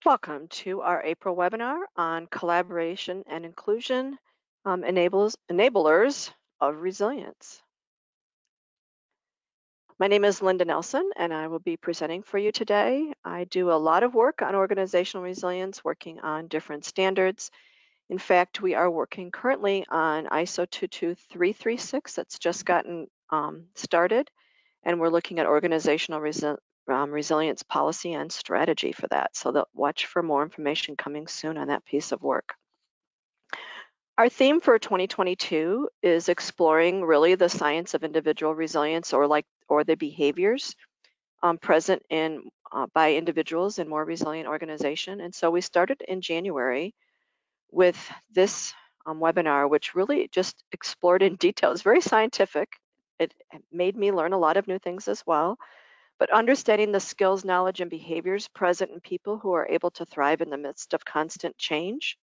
Welcome to our April webinar on collaboration and inclusion enablers of resilience. My name is Linda Nelson, and I will be presenting for you today. I do a lot of work on organizational resilience, working on different standards. In fact, we are working currently on ISO 22336 that's just gotten started, and we're looking at organizational resilience policy and strategy for that. So watch for more information coming soon on that piece of work. Our theme for 2022 is exploring really the science of individual resilience or the behaviors present in by individuals in more resilient organization. And so we started in January with this webinar, which really just explored in detail. It's very scientific. It made me learn a lot of new things as well. But understanding the skills, knowledge, and behaviors present in people who are able to thrive in the midst of constant change.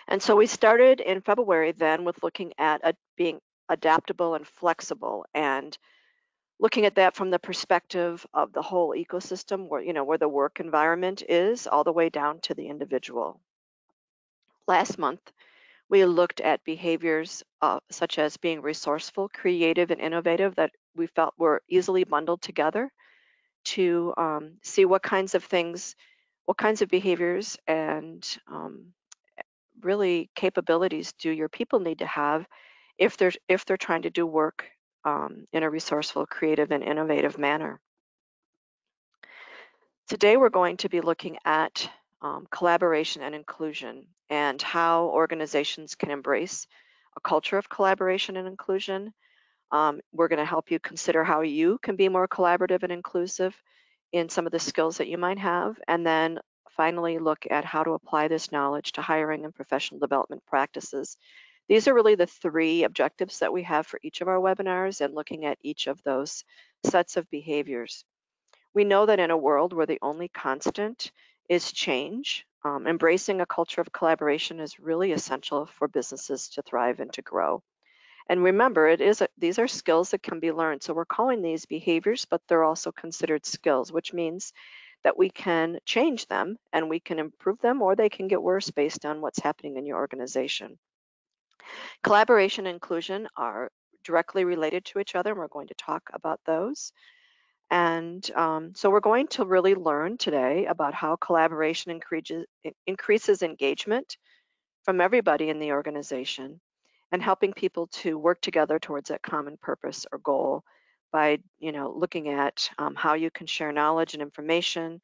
And so we started in February then with looking at being adaptable and flexible, and looking at that from the perspective of the whole ecosystem, where the work environment is, all the way down to the individual. Last month, we looked at behaviors such as being resourceful, creative, and innovative that we felt were easily bundled together to see what kinds of behaviors and really capabilities do your people need to have if they're trying to do work in a resourceful, creative, and innovative manner. Today we're going to be looking at collaboration and inclusion and how organizations can embrace a culture of collaboration and inclusion. We're going to help you consider how you can be more collaborative and inclusive in some of the skills that you might have, and then finally look at how to apply this knowledge to hiring and professional development practices. These are really the three objectives that we have for each of our webinars, and looking at each of those sets of behaviors. We know that in a world where the only constant is change, embracing a culture of collaboration is really essential for businesses to thrive and to grow. And remember, these are skills that can be learned. So we're calling these behaviors, but they're also considered skills, which means that we can change them and we can improve them, or they can get worse based on what's happening in your organization. Collaboration and inclusion are directly related to each other, and we're going to talk about those. And so we're going to really learn today about how collaboration increases engagement from everybody in the organization, and helping people to work together towards that common purpose or goal by looking at how you can share knowledge and information,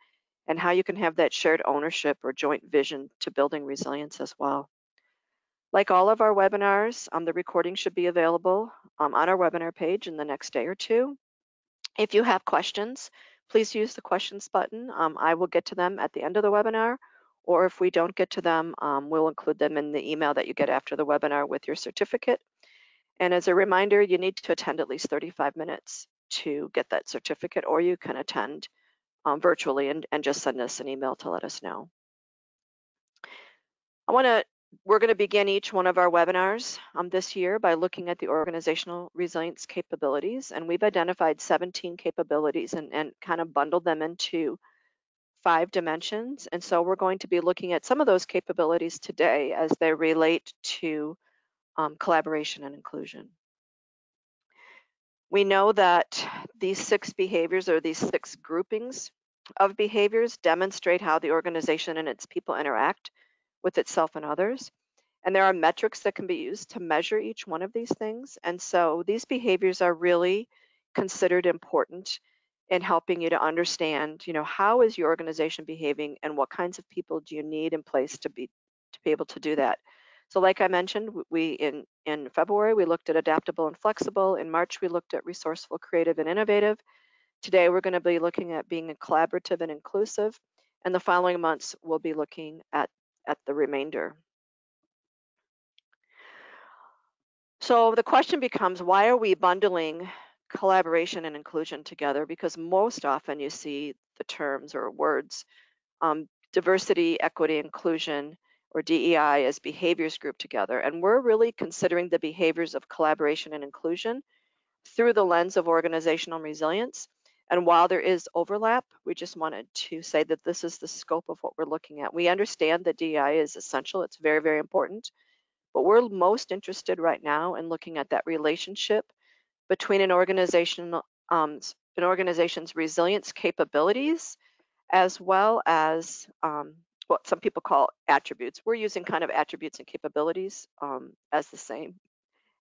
and how you can have that shared ownership or joint vision to building resilience as well. Like all of our webinars, the recording should be available on our webinar page in the next day or two. If you have questions, please use the questions button. I will get to them at the end of the webinar, or if we don't get to them, we'll include them in the email that you get after the webinar with your certificate. And as a reminder, you need to attend at least 35 minutes to get that certificate, or you can attend virtually and just send us an email to let us know. We're going to begin each one of our webinars this year by looking at the organizational resilience capabilities, and we've identified 17 capabilities and kind of bundled them into 5 dimensions. And so we're going to be looking at some of those capabilities today as they relate to collaboration and inclusion. We know that these 6 behaviors, or these 6 groupings of behaviors, demonstrate how the organization and its people interact with itself and others. And there are metrics that can be used to measure each one of these things. And so these behaviors are really considered important in helping you to understand, how is your organization behaving, and what kinds of people do you need in place to be able to do that. So like I mentioned, in February, we looked at adaptable and flexible. In March, we looked at resourceful, creative, and innovative. Today, we're going to be looking at being collaborative and inclusive. And the following months, we'll be looking at the remainder. So the question becomes, why are we bundling collaboration and inclusion together? Because most often you see the terms or words diversity, equity, inclusion, or DEI as behaviors grouped together. And we're really considering the behaviors of collaboration and inclusion through the lens of organizational resilience. And while there is overlap, we just wanted to say that this is the scope of what we're looking at. We understand that DEI is essential. It's very, very important. But we're most interested right now in looking at that relationship between an organization's resilience capabilities as well as what some people call attributes. We're using kind of attributes and capabilities as the same,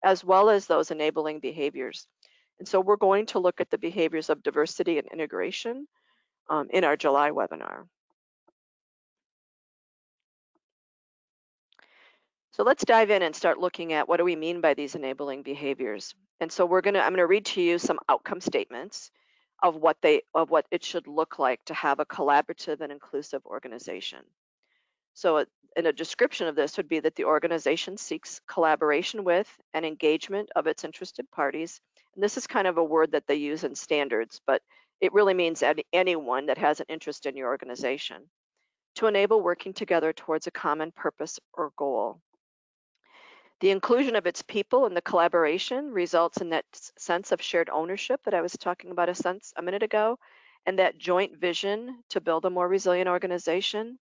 as well as those enabling behaviors. And so we're going to look at the behaviors of diversity and integration in our July webinar. So let's dive in and start looking at what do we mean by these enabling behaviors. And so I'm gonna read to you some outcome statements of what it should look like to have a collaborative and inclusive organization. So in a description of this would be that the organization seeks collaboration with and engagement of its interested parties. And this is kind of a word that they use in standards, but it really means anyone that has an interest in your organization to enable working together towards a common purpose or goal. The inclusion of its people and the collaboration results in that sense of shared ownership that I was talking about a minute ago, and that joint vision to build a more resilient organization.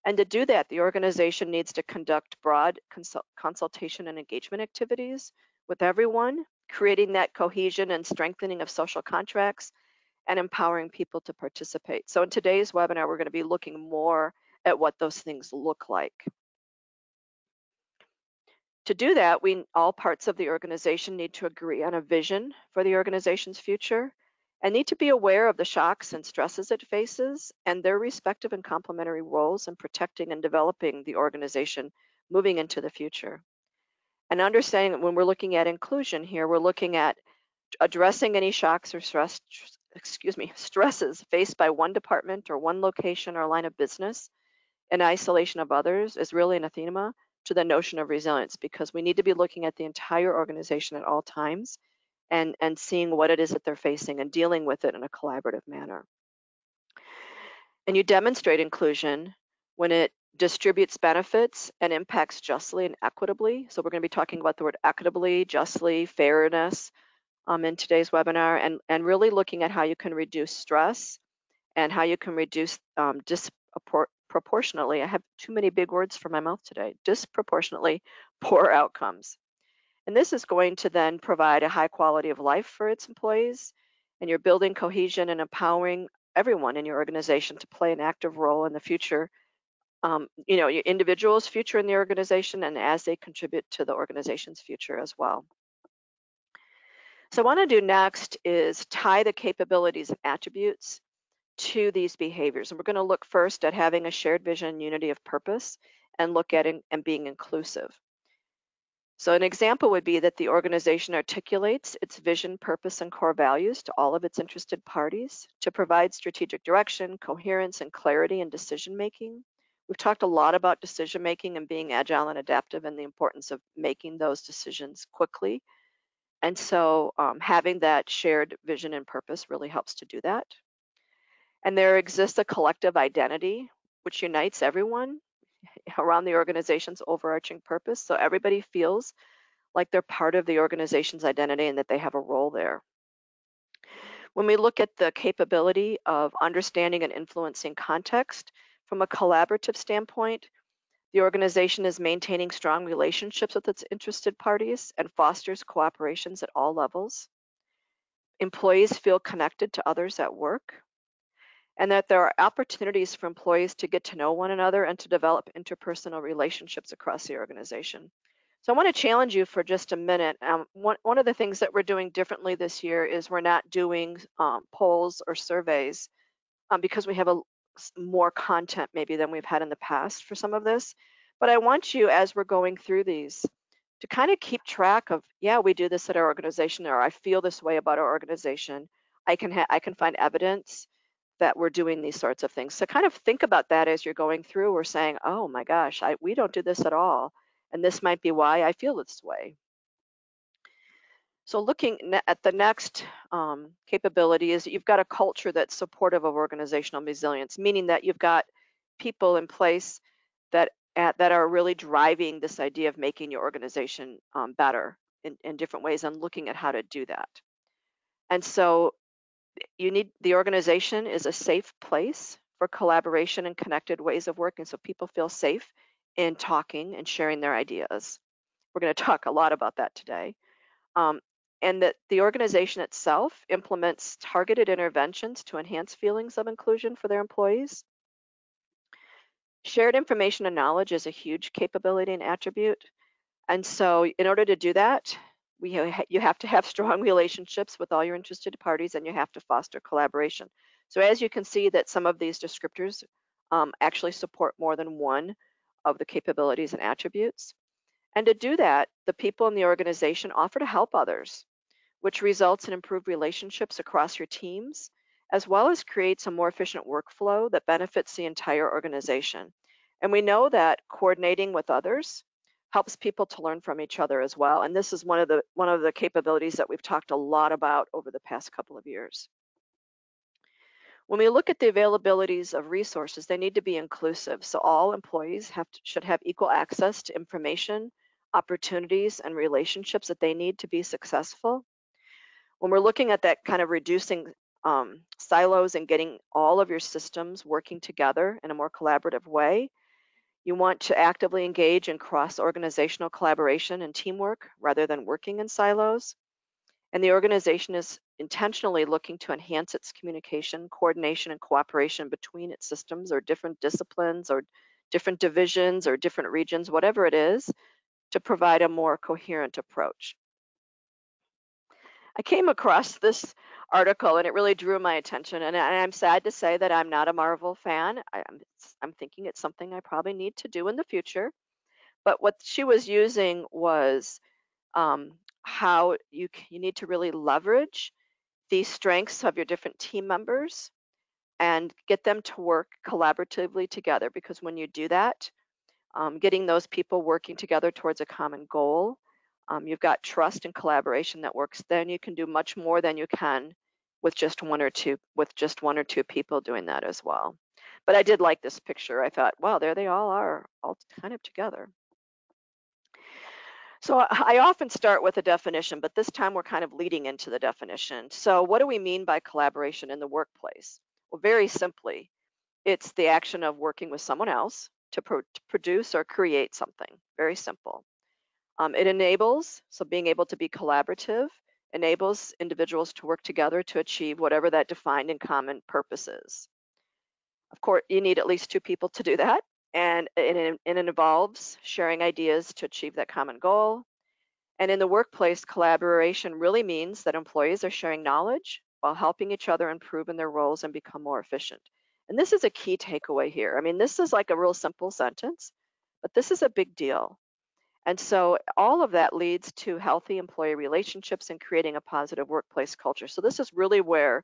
And to do that, the organization needs to conduct broad consultation and engagement activities with everyone, creating that cohesion and strengthening of social contracts and empowering people to participate. So in today's webinar, we're going to be looking more at what those things look like. To do that, all parts of the organization need to agree on a vision for the organization's future and need to be aware of the shocks and stresses it faces and their respective and complementary roles in protecting and developing the organization moving into the future. And understanding that when we're looking at inclusion here, we're looking at addressing any shocks or stresses faced by one department or one location or line of business in isolation of others is really anathema to the notion of resilience, because we need to be looking at the entire organization at all times and seeing what it is that they're facing and dealing with it in a collaborative manner. And you demonstrate inclusion when it distributes benefits and impacts justly and equitably. So we're going to be talking about the word equitably, justly, fairness in today's webinar, and really looking at how you can reduce stress and how you can reduce disproportionately, I have too many big words for my mouth today, disproportionately poor outcomes. And this is going to then provide a high quality of life for its employees, and you're building cohesion and empowering everyone in your organization to play an active role in the future, your individual's future in the organization and as they contribute to the organization's future as well. So what I want to do next is tie the capabilities and attributes to these behaviors. And we're going to look first at having a shared vision and unity of purpose and look at and being inclusive. So an example would be that the organization articulates its vision, purpose, and core values to all of its interested parties to provide strategic direction, coherence, and clarity in decision making. We've talked a lot about decision making and being agile and adaptive and the importance of making those decisions quickly. And so having that shared vision and purpose really helps to do that. And there exists a collective identity which unites everyone around the organization's overarching purpose. So everybody feels like they're part of the organization's identity and that they have a role there. When we look at the capability of understanding and influencing context from a collaborative standpoint, the organization is maintaining strong relationships with its interested parties and fosters cooperations at all levels. Employees feel connected to others at work, and that there are opportunities for employees to get to know one another and to develop interpersonal relationships across the organization. So I want to challenge you for just a minute. One of the things that we're doing differently this year is we're not doing polls or surveys because we have more content maybe than we've had in the past for some of this. But I want you, as we're going through these, to kind of keep track of, yeah, we do this at our organization, or I feel this way about our organization. I can find evidence that we're doing these sorts of things. So kind of think about that as you're going through. We're saying, oh my gosh, we don't do this at all. And this might be why I feel this way. So looking at the next capability is that you've got a culture that's supportive of organizational resilience, meaning that you've got people in place that are really driving this idea of making your organization better in different ways and looking at how to do that. And so The organization is a safe place for collaboration and connected ways of working, so people feel safe in talking and sharing their ideas. We're going to talk a lot about that today. Um, and that the organization itself implements targeted interventions to enhance feelings of inclusion for their employees. Shared information and knowledge is a huge capability and attribute. And so in order to do that, you have to have strong relationships with all your interested parties, and you have to foster collaboration. So as you can see that some of these descriptors actually support more than one of the capabilities and attributes. And to do that, the people in the organization offer to help others, which results in improved relationships across your teams, as well as creates a more efficient workflow that benefits the entire organization. And we know that coordinating with others helps people to learn from each other as well. And this is one of the capabilities that we've talked a lot about over the past couple of years. When we look at the availabilities of resources, they need to be inclusive. So all employees should have equal access to information, opportunities, and relationships that they need to be successful. When we're looking at that kind of reducing silos and getting all of your systems working together in a more collaborative way, you want to actively engage in cross-organizational collaboration and teamwork rather than working in silos. And the organization is intentionally looking to enhance its communication, coordination, and cooperation between its systems or different disciplines or different divisions or different regions, whatever it is, to provide a more coherent approach. I came across this article and it really drew my attention, and I'm sad to say that I'm not a Marvel fan. I'm thinking it's something I probably need to do in the future. But what she was using was how you need to really leverage the strengths of your different team members and get them to work collaboratively together. Because when you do that, getting those people working together towards a common goal, you've got trust and collaboration that works. Then you can do much more than you can with just one or two people doing that as well. But I did like this picture. I thought, wow, there they all are, all kind of together. So I often start with a definition, but this time we're kind of leading into the definition. So what do we mean by collaboration in the workplace? Well, very simply, it's the action of working with someone else to produce or create something. Very simple. It enables, so being able to be collaborative, enables individuals to work together to achieve whatever that defined and common purpose is. Of course, you need at least two people to do that, and it involves sharing ideas to achieve that common goal. And in the workplace, collaboration really means that employees are sharing knowledge while helping each other improve in their roles and become more efficient. And this is a key takeaway here. I mean, this is like a real simple sentence, but this is a big deal. And so all of that leads to healthy employee relationships and creating a positive workplace culture. So this is really where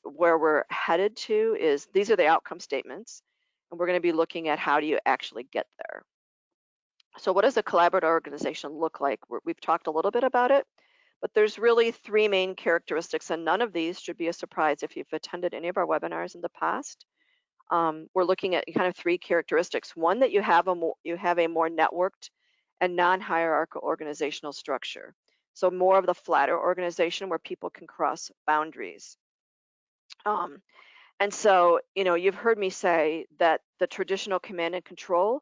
we're headed to is these are the outcome statements, and we're going to be looking at how do you actually get there. So what does a collaborative organization look like? We've talked a little bit about it, but there's really three main characteristics, and none of these should be a surprise if you've attended any of our webinars in the past. We're looking at kind of three characteristics. One, that you have a more networked and non-hierarchical organizational structure. So more of the flatter organization where people can cross boundaries. And so, you've heard me say that the traditional command and control,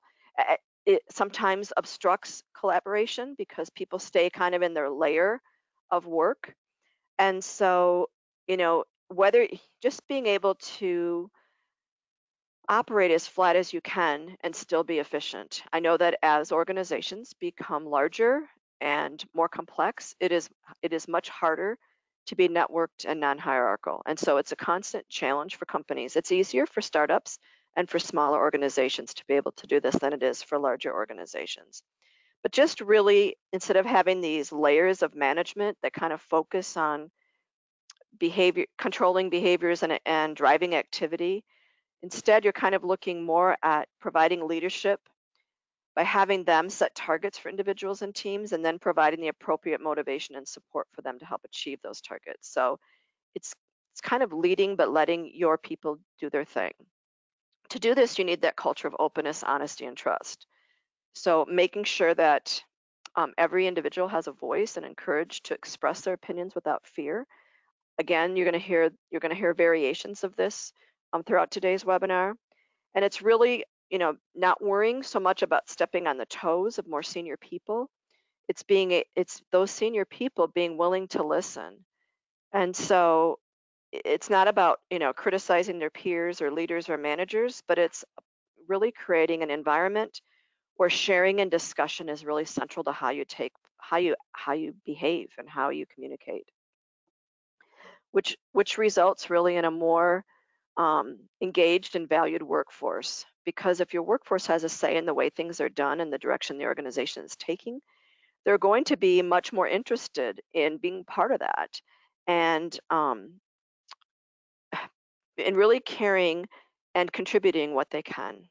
it sometimes obstructs collaboration because people stay kind of in their layer of work. And so, whether just being able to operate as flat as you can and still be efficient. I know that as organizations become larger and more complex, it is much harder to be networked and non-hierarchical. And so it's a constant challenge for companies. It's easier for startups and for smaller organizations to be able to do this than it is for larger organizations. But just really, instead of having these layers of management that kind of focus on controlling behaviors and driving activity, instead, you're kind of looking more at providing leadership by having them set targets for individuals and teams and then providing the appropriate motivation and support for them to help achieve those targets. So it's kind of leading but letting your people do their thing. To do this, you need that culture of openness, honesty, and trust. So making sure that every individual has a voice and encouraged to express their opinions without fear. Again, you're going to hear variations of this throughout today's webinar, and it's really, not worrying so much about stepping on the toes of more senior people. It's those senior people being willing to listen. And so it's not about, criticizing their peers or leaders or managers, but it's really creating an environment where sharing and discussion is really central to how you behave and how you communicate, which results really in a more engaged and valued workforce. Because if your workforce has a say in the way things are done and the direction the organization is taking, they're going to be much more interested in being part of that, and really caring and contributing what they can.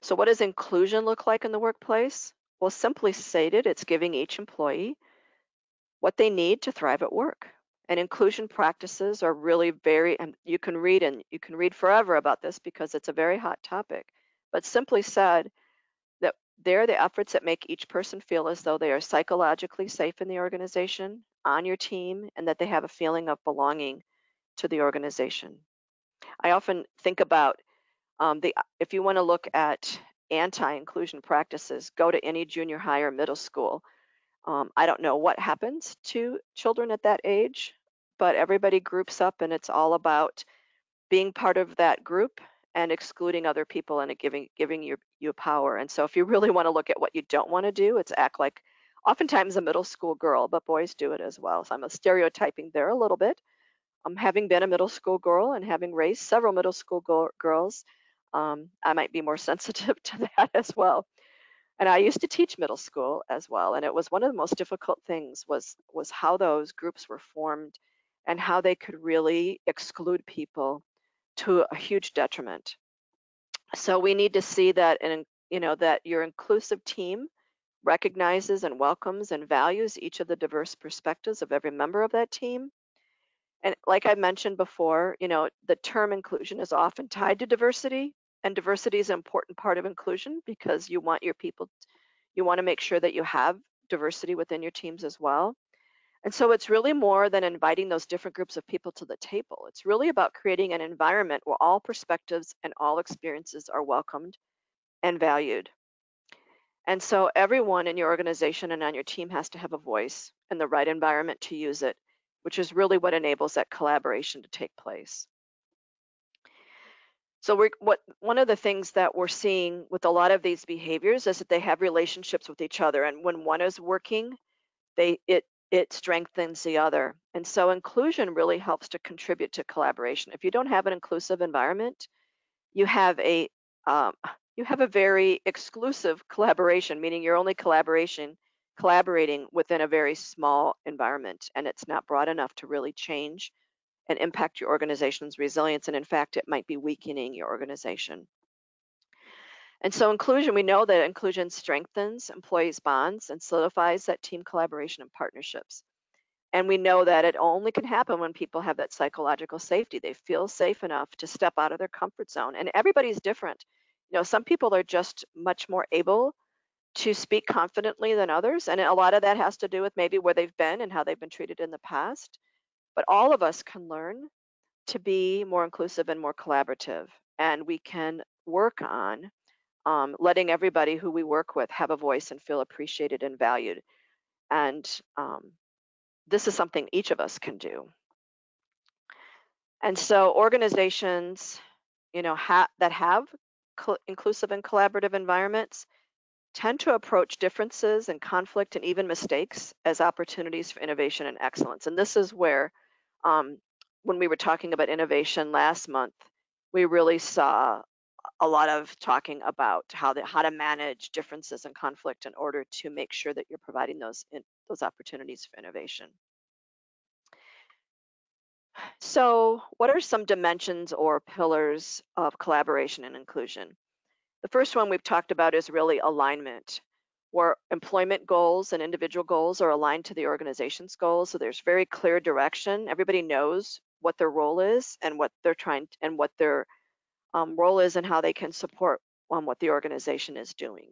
So what does inclusion look like in the workplace? Well, simply stated, it's giving each employee what they need to thrive at work. And inclusion practices are really and you can read forever about this because it's a very hot topic. But simply said, that they're the efforts that make each person feel as though they are psychologically safe in the organization, on your team, and that they have a feeling of belonging to the organization. I often think about if you want to look at anti-inclusion practices, go to any junior high or middle school. I don't know what happens to children at that age, but everybody groups up and it's all about being part of that group and excluding other people and it giving you power. And so if you really want to look at what you don't want to do, it's act like oftentimes a middle school girl, but boys do it as well. So I'm stereotyping there a little bit. Having been a middle school girl and having raised several middle school girls, I might be more sensitive to that as well. And I used to teach middle school as well, and it was one of the most difficult things was how those groups were formed and how they could really exclude people to a huge detriment. So we need to see that that your inclusive team recognizes and welcomes and values each of the diverse perspectives of every member of that team. And like I mentioned before, the term inclusion is often tied to diversity, and diversity is an important part of inclusion because you want to make sure that you have diversity within your teams as well. And so it's really more than inviting those different groups of people to the table. It's really about creating an environment where all perspectives and all experiences are welcomed and valued. And so everyone in your organization and on your team has to have a voice and the right environment to use it, which is really what enables that collaboration to take place. So one of the things that we're seeing with a lot of these behaviors is that they have relationships with each other, and when one is working, it strengthens the other. And so inclusion really helps to contribute to collaboration. If you don't have an inclusive environment, you have a um, you have a very exclusive collaboration, meaning you're only collaborating within a very small environment, and it's not broad enough to really change and impact your organization's resilience. And in fact, it might be weakening your organization. And so we know that inclusion strengthens employees' bonds and solidifies that team collaboration and partnerships. And we know that it only can happen when people have that psychological safety. They feel safe enough to step out of their comfort zone. And everybody's different. Some people are just much more able to speak confidently than others. And a lot of that has to do with maybe where they've been and how they've been treated in the past. But all of us can learn to be more inclusive and more collaborative. And we can work on letting everybody who we work with have a voice and feel appreciated and valued. And this is something each of us can do. And so organizations, that have inclusive and collaborative environments tend to approach differences and conflict and even mistakes as opportunities for innovation and excellence. And this is where, when we were talking about innovation last month, we really saw a lot of talking about how to manage differences and conflict in order to make sure that you're providing those opportunities for innovation. So, what are some dimensions or pillars of collaboration and inclusion? The first one we've talked about is really alignment, where employment goals and individual goals are aligned to the organization's goals. So there's very clear direction. Everybody knows what their role is and what they're what their role is and how they can support what the organization is doing.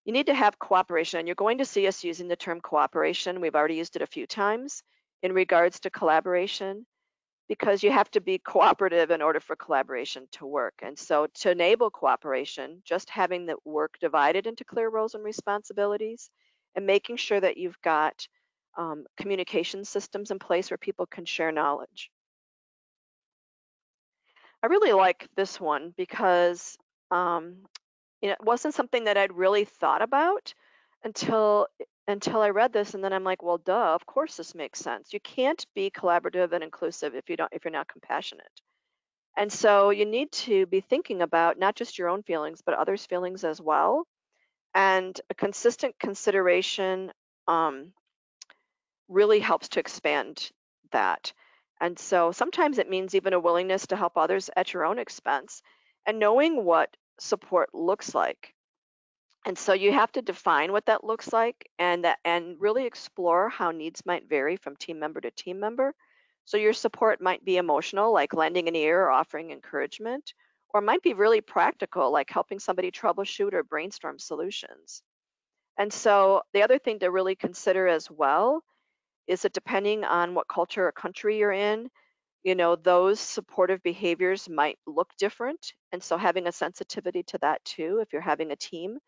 You need to have cooperation, and you're going to see us using the term cooperation. We've already used it a few times in regards to collaboration because you have to be cooperative in order for collaboration to work. And so to enable cooperation, just having the work divided into clear roles and responsibilities and making sure that you've got communication systems in place where people can share knowledge. I really like this one because um, it wasn't something that I'd really thought about until until I read this, and then I'm like, well, duh, of course this makes sense. You can't be collaborative and inclusive if you're not compassionate. And so you need to be thinking about not just your own feelings, but others' feelings as well. And a consistent consideration um, really helps to expand that. And so sometimes it means even a willingness to help others at your own expense and knowing what support looks like. And so you have to define what that looks like and really explore how needs might vary from team member to team member. So your support might be emotional, like lending an ear or offering encouragement, or it might be really practical, like helping somebody troubleshoot or brainstorm solutions. And so the other thing to really consider as well is that depending on what culture or country you're in, those supportive behaviors might look different. And so having a sensitivity to that too, if you're having a team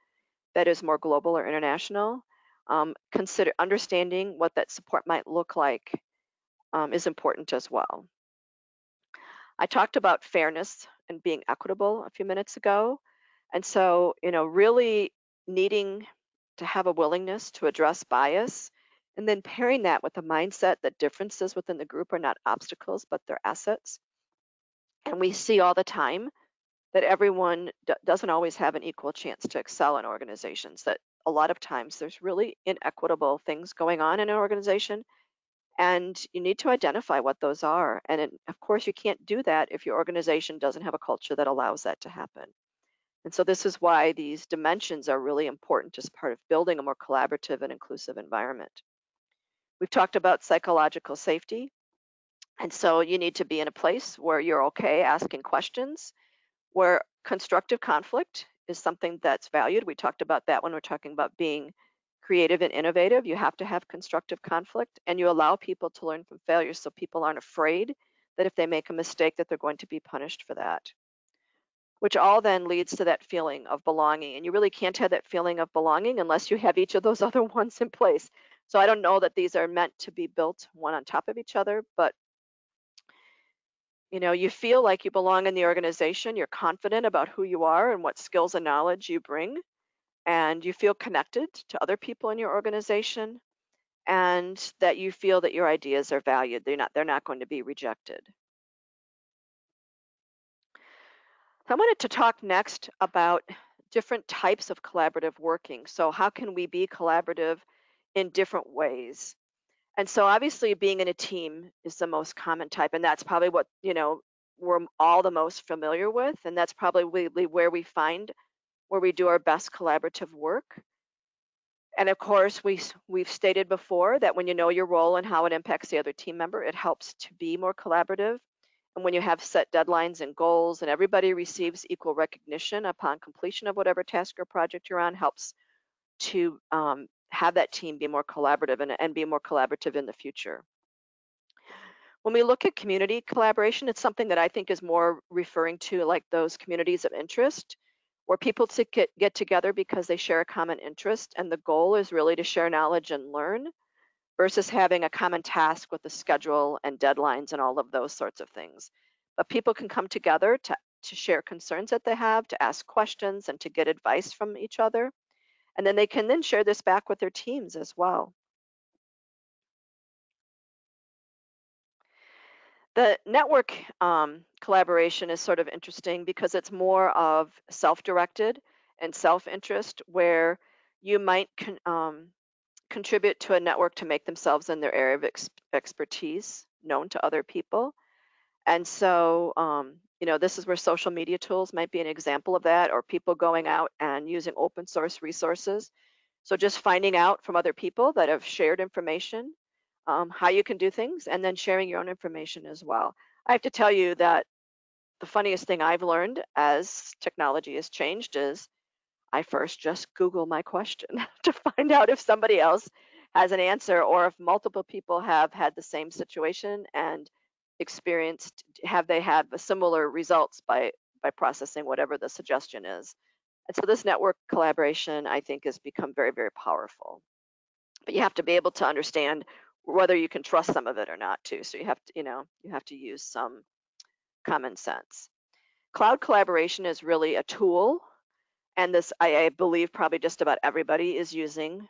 that is more global or international, consider understanding what that support might look like is important as well. I talked about fairness and being equitable a few minutes ago. And so, really needing to have a willingness to address bias and then pairing that with a mindset that differences within the group are not obstacles, but they're assets. And we see all the time that everyone doesn't always have an equal chance to excel in organizations, that a lot of times there's really inequitable things going on in an organization, and you need to identify what those are. And of course, you can't do that if your organization doesn't have a culture that allows that to happen. And so this is why these dimensions are really important as part of building a more collaborative and inclusive environment. We've talked about psychological safety. And so you need to be in a place where you're okay asking questions, where constructive conflict is something that's valued. We talked about that when we're talking about being creative and innovative. You have to have constructive conflict and you allow people to learn from failure so people aren't afraid that if they make a mistake that they're going to be punished for that. Which all then leads to that feeling of belonging. And you really can't have that feeling of belonging unless you have each of those other ones in place. So I don't know that these are meant to be built one on top of each other, but you feel like you belong in the organization, you're confident about who you are and what skills and knowledge you bring, and you feel connected to other people in your organization, and that you feel that your ideas are valued. They're not going to be rejected. So I wanted to talk next about different types of collaborative working. So how can we be collaborative in different ways? And so obviously being in a team is the most common type, and that's probably what, we're all the most familiar with, and that's probably where we do our best collaborative work. And of course, we've stated before that when you know your role and how it impacts the other team member, it helps to be more collaborative. And when you have set deadlines and goals and everybody receives equal recognition upon completion of whatever task or project you're on, helps to have that team be more collaborative and be more collaborative in the future. When we look at community collaboration, it's something that I think is more referring to like those communities of interest where people get together because they share a common interest and the goal is really to share knowledge and learn versus having a common task with a schedule and deadlines and all of those sorts of things. But people can come together to share concerns that they have, to ask questions and to get advice from each other. And then they can then share this back with their teams as well. The network collaboration is sort of interesting because it's more of self-directed and self-interest where you might contribute to a network to make themselves in their area of expertise known to other people. And so, this is where social media tools might be an example of that, or people going out and using open source resources. So just finding out from other people that have shared information, how you can do things, and then sharing your own information as well. I have to tell you that the funniest thing I've learned as technology has changed is I first just Google my question to find out if somebody else has an answer or if multiple people have had the same situation and experienced, have they had the similar results by processing whatever the suggestion is. And so this network collaboration, I think, has become very, very powerful. But you have to be able to understand whether you can trust some of it or not too. So you have to, you have to use some common sense. Cloud collaboration is really a tool, and this I believe probably just about everybody is using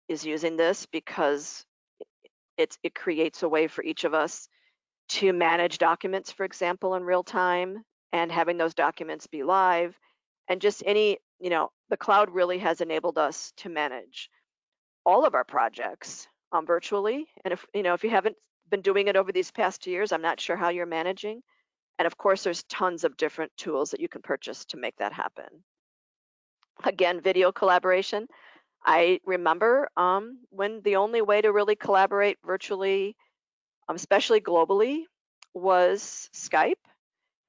this because it creates a way for each of us to manage documents, for example, in real time, and having those documents be live, and just the cloud really has enabled us to manage all of our projects virtually. And if you haven't been doing it over these past 2 years, I'm not sure how you're managing. And of course, there's tons of different tools that you can purchase to make that happen. Again, video collaboration. I remember when the only way to really collaborate virtually, especially globally, was Skype.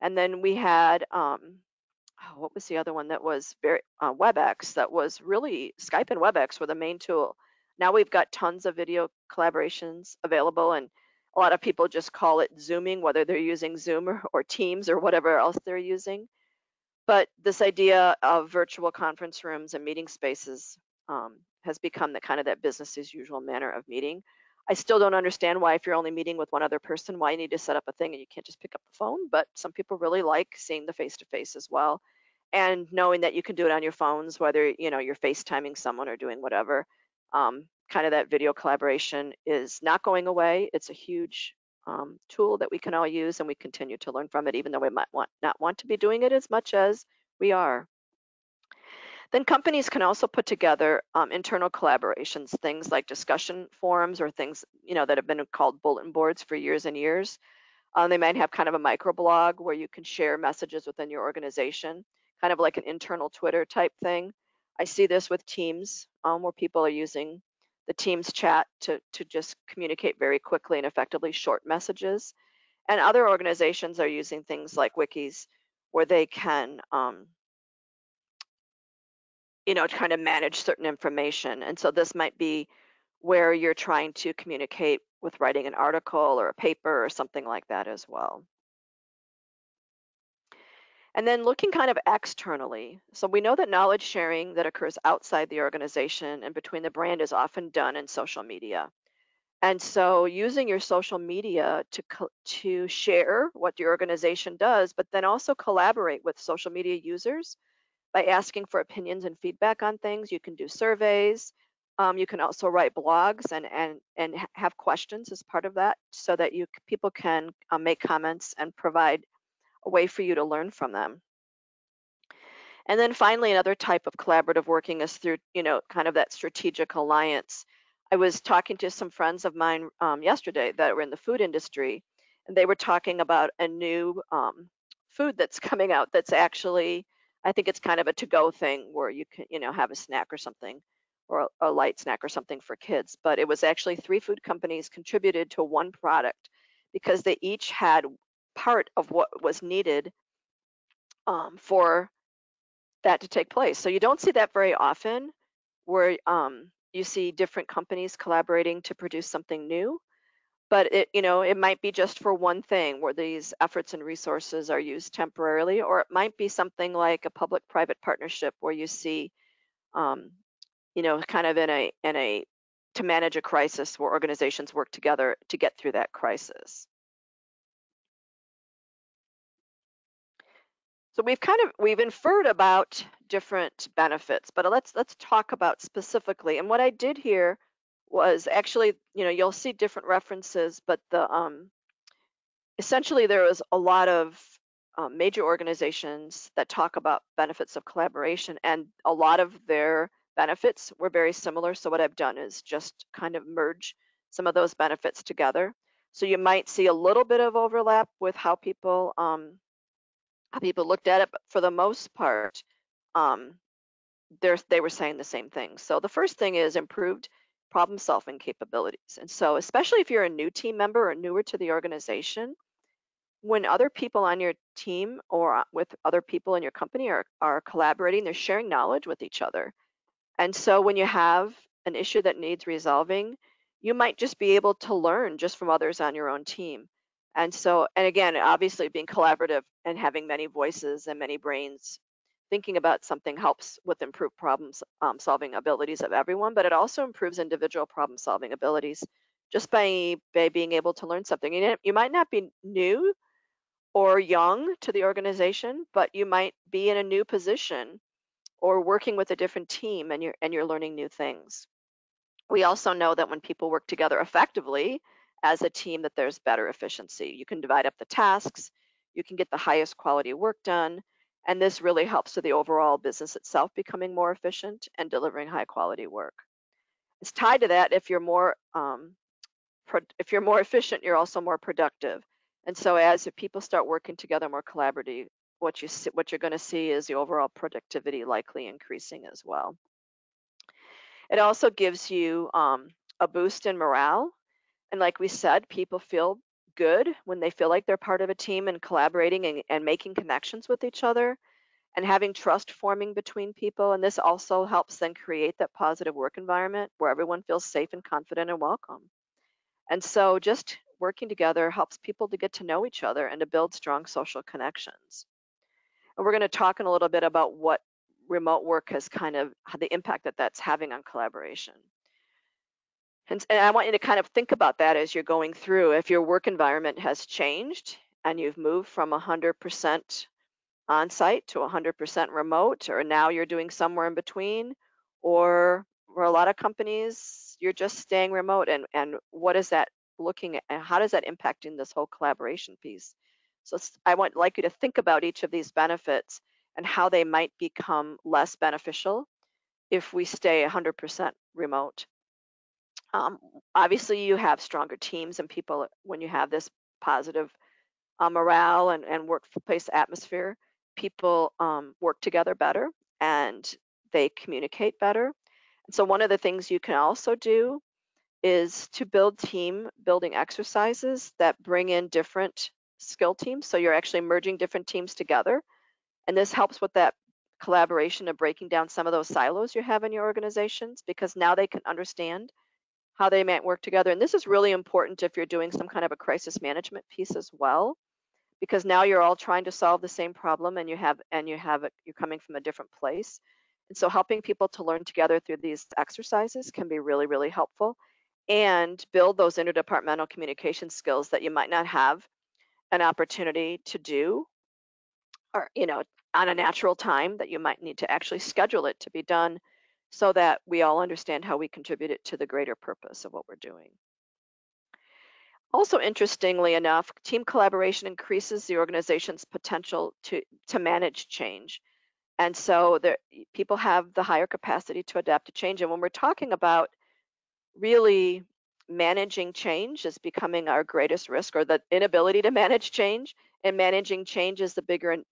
And then we had, what was the other one that was very, WebEx, that was really, Skype and WebEx were the main tool. Now we've got tons of video collaborations available, and a lot of people just call it Zooming, whether they're using Zoom or Teams or whatever else they're using. But this idea of virtual conference rooms and meeting spaces has become the kind of that business as usual manner of meeting. I still don't understand why, if you're only meeting with one other person, why you need to set up a thing and you can't just pick up the phone. But some people really like seeing the face to face as well, and knowing that you can do it on your phones, whether you're FaceTiming someone or doing whatever. Kind of that video collaboration is not going away. It's a huge tool that we can all use, and we continue to learn from it, even though we might not want to be doing it as much as we are. Then companies can also put together internal collaborations, things like discussion forums or things that have been called bulletin boards for years and years. They might have kind of a microblog where you can share messages within your organization, kind of like an internal Twitter type thing. I see this with Teams, where people are using the Teams chat to just communicate very quickly and effectively short messages. And other organizations are using things like wikis, where they can, kind of manage certain information. And so this might be where you're trying to communicate with writing an article or a paper or something like that as well. And then looking kind of externally. So we know that knowledge sharing that occurs outside the organization and between the brand is often done in social media. And so using your social media to share what your organization does, but then also collaborate with social media users by asking for opinions and feedback on things. You can do surveys. You can also write blogs and have questions as part of that, so that people can make comments and provide a way for you to learn from them. And then finally, another type of collaborative working is through, kind of that strategic alliance. I was talking to some friends of mine yesterday that were in the food industry, and they were talking about a new food that's coming out that's actually, I think it's kind of a to-go thing where you can, have a snack or something, or a light snack or something for kids. But it was actually 3 food companies contributed to one product because they each had part of what was needed for that to take place. So you don't see that very often, where you see different companies collaborating to produce something new. But it might be just for one thing where these efforts and resources are used temporarily, or it might be something like a public-private partnership where you see, kind of in a to manage a crisis where organizations work together to get through that crisis. So we've inferred about different benefits, but let's talk about specifically. And what I did here was actually, you'll see different references, but essentially there was a lot of major organizations that talk about benefits of collaboration, and a lot of their benefits were very similar. So what I've done is just kind of merge some of those benefits together. So you might see a little bit of overlap with how people looked at it, but for the most part, um, they were saying the same thing. So the first thing is improved problem-solving capabilities. And so especially if you're a new team member or newer to the organization, when other people on your team or with other people in your company are collaborating, they're sharing knowledge with each other. And so when you have an issue that needs resolving, you might just be able to learn just from others on your own team. And so, and again, obviously being collaborative and having many voices and many brains thinking about something helps with improved problems solving abilities of everyone, but it also improves individual problem solving abilities just by being able to learn something. You might not be new or young to the organization, but you might be in a new position or working with a different team and you're learning new things. We also know that when people work together effectively as a team that there's better efficiency. You can divide up the tasks, you can get the highest quality work done, and this really helps with the overall business itself becoming more efficient and delivering high quality work. It's tied to that if you're more efficient, you're also more productive. And so as if people start working together more collaboratively, what you're going to see is the overall productivity likely increasing as well. It also gives you a boost in morale. And like we said, people feel good when they feel like they're part of a team and collaborating and making connections with each other and having trust forming between people. And this also helps then create that positive work environment where everyone feels safe and confident and welcome. And so just working together helps people to get to know each other and to build strong social connections. And we're going to talk in a little bit about what remote work has kind of the impact that that's having on collaboration. And I want you to kind of think about that as you're going through. If your work environment has changed and you've moved from 100% on-site to 100% remote, or now you're doing somewhere in between, or for a lot of companies, you're just staying remote. And what is that looking at? And how does that impacting this whole collaboration piece? So I want like you to think about each of these benefits and how they might become less beneficial if we stay 100% remote. Um, Obviously, you have stronger teams and people when you have this positive morale and workplace atmosphere. People work together better and they communicate better. And so, one of the things you can also do is to build team building exercises that bring in different skill teams. So, you're actually merging different teams together. And this helps with that collaboration of breaking down some of those silos you have in your organizations because now they can understand how they might work together. And this is really important if you're doing some kind of a crisis management piece as well, because now you're all trying to solve the same problem and you're coming from a different place. And so helping people to learn together through these exercises can be really, really helpful and build those interdepartmental communication skills that you might not have an opportunity to do or, on a natural time that you might need to actually schedule it to be done so that we all understand how we contribute it to the greater purpose of what we're doing. Also, interestingly enough, team collaboration increases the organization's potential to manage change. And so people have the higher capacity to adapt to change. And when we're talking about really managing change is becoming our greatest risk, or the inability to manage change, and managing change is the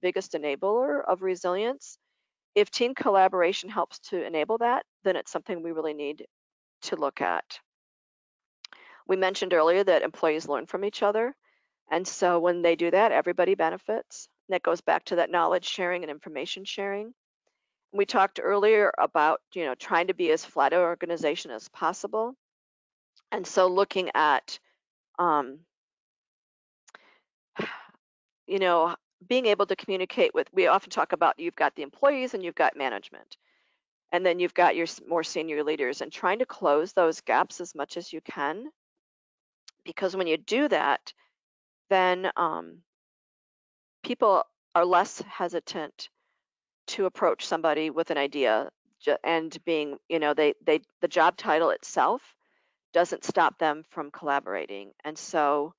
biggest enabler of resilience. If team collaboration helps to enable that, then it's something we really need to look at. We mentioned earlier that employees learn from each other. And so when they do that, everybody benefits. And that goes back to that knowledge sharing and information sharing. We talked earlier about, trying to be as flat an organization as possible. And so looking at, um, you know, being able to communicate with, we often talk about you've got the employees and you've got management. And then you've got your more senior leaders and trying to close those gaps as much as you can. Because when you do that, then people are less hesitant to approach somebody with an idea and being, the job title itself doesn't stop them from collaborating. And so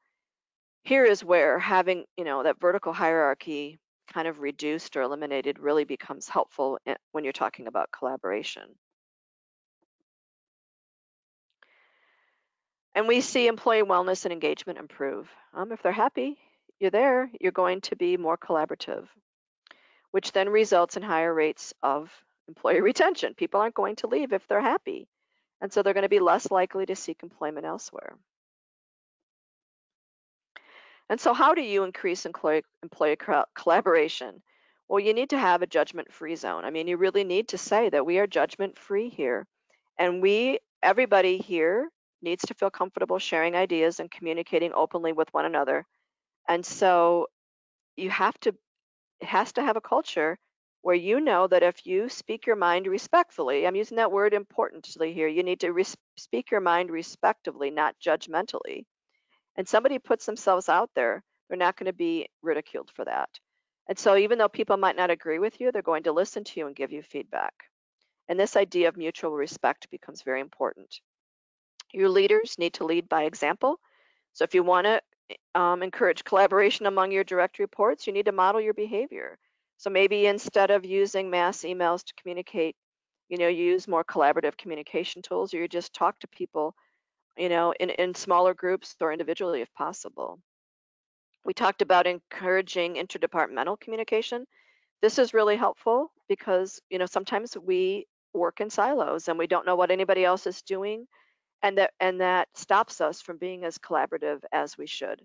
here is where having, that vertical hierarchy kind of reduced or eliminated really becomes helpful when you're talking about collaboration. And we see employee wellness and engagement improve. If they're happy, you're going to be more collaborative, which then results in higher rates of employee retention. People aren't going to leave if they're happy. And so they're going to be less likely to seek employment elsewhere. And so how do you increase employee collaboration? Well, you need to have a judgment-free zone. I mean, you really need to say that we are judgment-free here. And everybody here needs to feel comfortable sharing ideas and communicating openly with one another. And so you have to, it has to have a culture where you know that if you speak your mind respectfully, I'm using that word importantly here, you need to speak your mind respectively, not judgmentally, and somebody puts themselves out there, they're not going to be ridiculed for that. And so even though people might not agree with you, they're going to listen to you and give you feedback. And this idea of mutual respect becomes very important. Your leaders need to lead by example. So if you want to encourage collaboration among your direct reports, you need to model your behavior. So maybe instead of using mass emails to communicate, you use more collaborative communication tools, or you just talk to people, in smaller groups or individually if possible. We talked about encouraging interdepartmental communication. This is really helpful because, sometimes we work in silos and we don't know what anybody else is doing, and that stops us from being as collaborative as we should.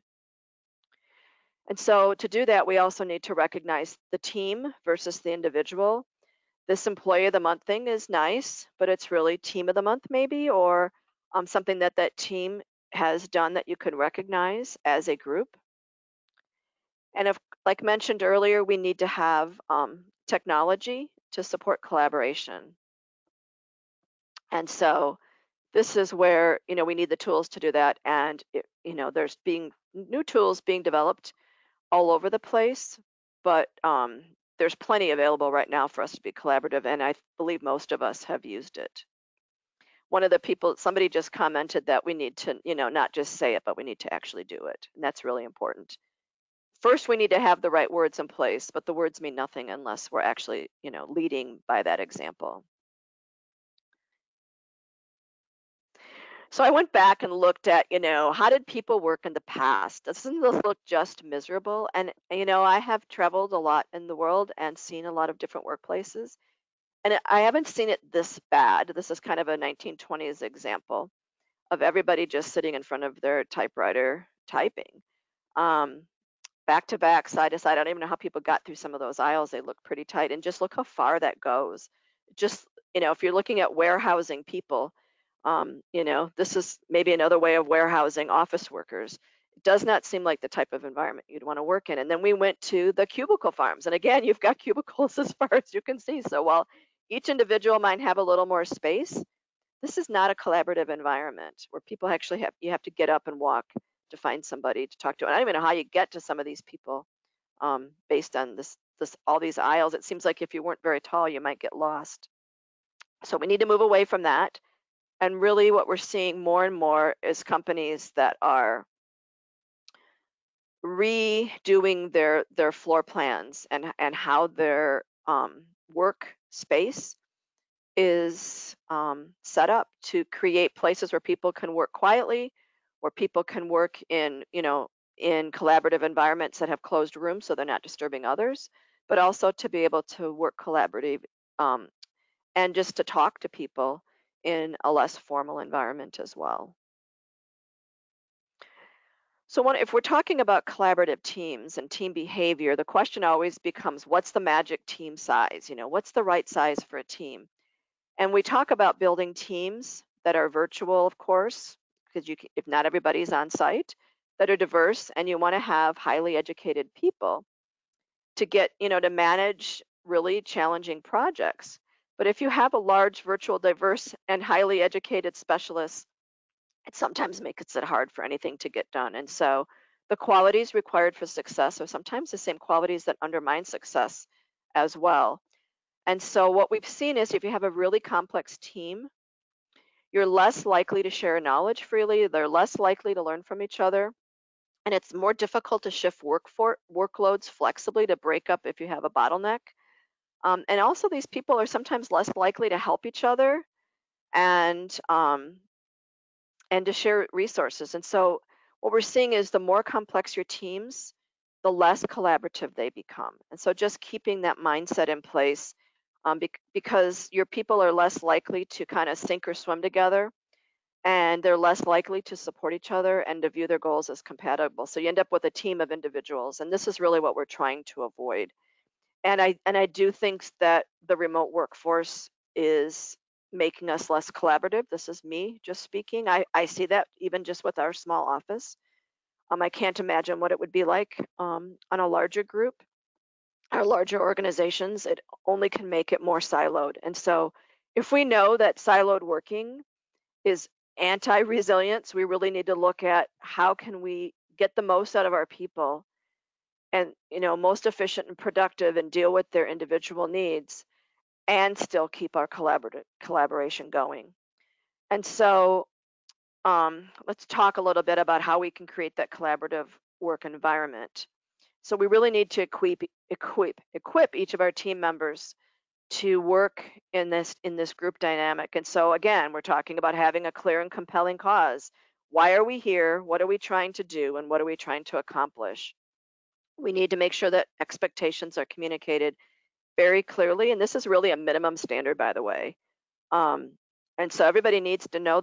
And so to do that, we also need to recognize the team versus the individual. This employee of the month thing is nice, but it's really team of the month maybe, or something that team has done that you could recognize as a group. And if, like mentioned earlier, we need to have technology to support collaboration. And so this is where, we need the tools to do that. And, there's being new tools being developed all over the place, but there's plenty available right now for us to be collaborative. And I believe most of us have used it. One of the people, somebody just commented that we need to, not just say it, but we need to actually do it. And that's really important. First, we need to have the right words in place, but the words mean nothing unless we're actually, leading by that example. So I went back and looked at, how did people work in the past? Doesn't this look just miserable? And, I have traveled a lot in the world and seen a lot of different workplaces. And I haven't seen it this bad. This is kind of a 1920s example of everybody just sitting in front of their typewriter typing. Um, Back to back, side to side. I don't even know how people got through some of those aisles. They look pretty tight. And just look how far that goes. Just, if you're looking at warehousing people, this is maybe another way of warehousing office workers. It does not seem like the type of environment you'd want to work in. And then we went to the cubicle farms. And again, you've got cubicles as far as you can see. So while each individual might have a little more space, this is not a collaborative environment where people actually you have to get up and walk to find somebody to talk to. And I don't even know how you get to some of these people based on all these aisles. It seems like if you weren't very tall, you might get lost. So we need to move away from that. And really what we're seeing more and more is companies that are redoing their floor plans and how their work space is set up to create places where people can work quietly, where people can work in collaborative environments that have closed rooms so they're not disturbing others, but also to be able to work collaborative um, and just to talk to people in a less formal environment as well. So if we're talking about collaborative teams and team behavior, the question always becomes, what's the magic team size? What's the right size for a team? And we talk about building teams that are virtual, of course, because if not everybody's on site, that are diverse, and you want to have highly educated people to to manage really challenging projects. But if you have a large virtual, diverse, and highly educated specialists, it sometimes makes it hard for anything to get done. And so the qualities required for success are sometimes the same qualities that undermine success as well. And so what we've seen is if you have a really complex team, you're less likely to share knowledge freely, they're less likely to learn from each other, and it's more difficult to shift workloads flexibly to break up if you have a bottleneck. And also these people are sometimes less likely to help each other and to share resources. And so what we're seeing is the more complex your teams, the less collaborative they become. And so just keeping that mindset in place because your people are less likely to kind of sink or swim together. and they're less likely to support each other and to view their goals as compatible. So you end up with a team of individuals, and this is really what we're trying to avoid. And I do think that the remote workforce is making us less collaborative. This is me just speaking. I see that even just with our small office. I can't imagine what it would be like on a larger group or larger organizations. It only can make it more siloed. And so if we know that siloed working is anti-resilience, we really need to look at how can we get the most out of our people and most efficient and productive and deal with their individual needs and still keep our collaboration going. And so let's talk a little bit about how we can create that collaborative work environment. So we really need to equip each of our team members to work in this group dynamic. And so again, we're talking about having a clear and compelling cause. Why are we here? What are we trying to do? And what are we trying to accomplish? We need to make sure that expectations are communicated very clearly. And this is really a minimum standard, by the way. Um, and so everybody needs to know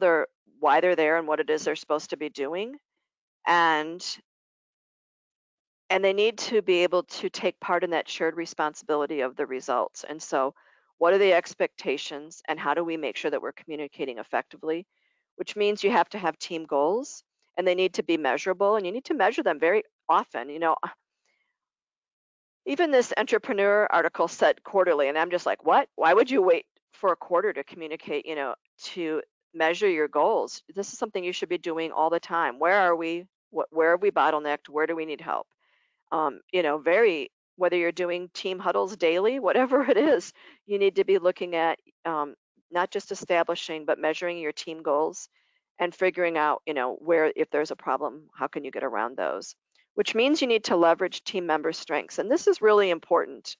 why they're there and what it is they're supposed to be doing. And and they need to be able to take part in that shared responsibility of the results. And so, what are the expectations, and how do we make sure that we're communicating effectively? Which means you have to have team goals, and they need to be measurable, and you need to measure them very often. Even this entrepreneur article said quarterly, and I'm just like, what? Why would you wait for a quarter to communicate, to measure your goals? This is something you should be doing all the time. Where are we? Where are we bottlenecked? Where do we need help? Very, whether you're doing team huddles daily, whatever it is, you need to be looking at not just establishing, but measuring your team goals and figuring out, where, if there's a problem, how can you get around those? Which means you need to leverage team member strengths. And this is really important.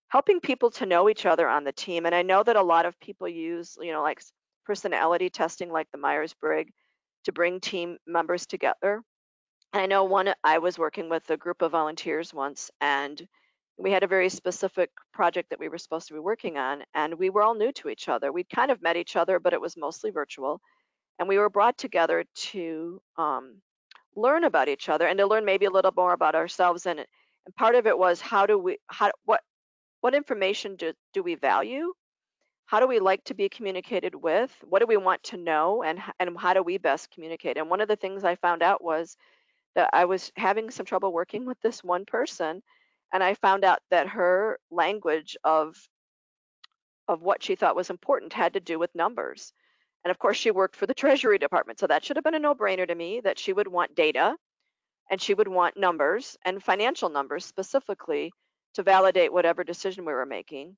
Helping people to know each other on the team. And I know that a lot of people use, like personality testing, like the Myers-Briggs, to bring team members together. I know I was working with a group of volunteers once, and we had a very specific project that we were supposed to be working on, and we were all new to each other. We'd kind of met each other, but it was mostly virtual. And we were brought together to learn about each other and to learn maybe a little more about ourselves. And part of it was what information do we value? How do we like to be communicated with? What do we want to know? And how do we best communicate? And one of the things I found out was that I was having some trouble working with this one person, and I found out that her language of what she thought was important had to do with numbers. And of course, she worked for the Treasury Department, so that should have been a no-brainer to me that she would want data and she would want numbers and financial numbers specifically to validate whatever decision we were making.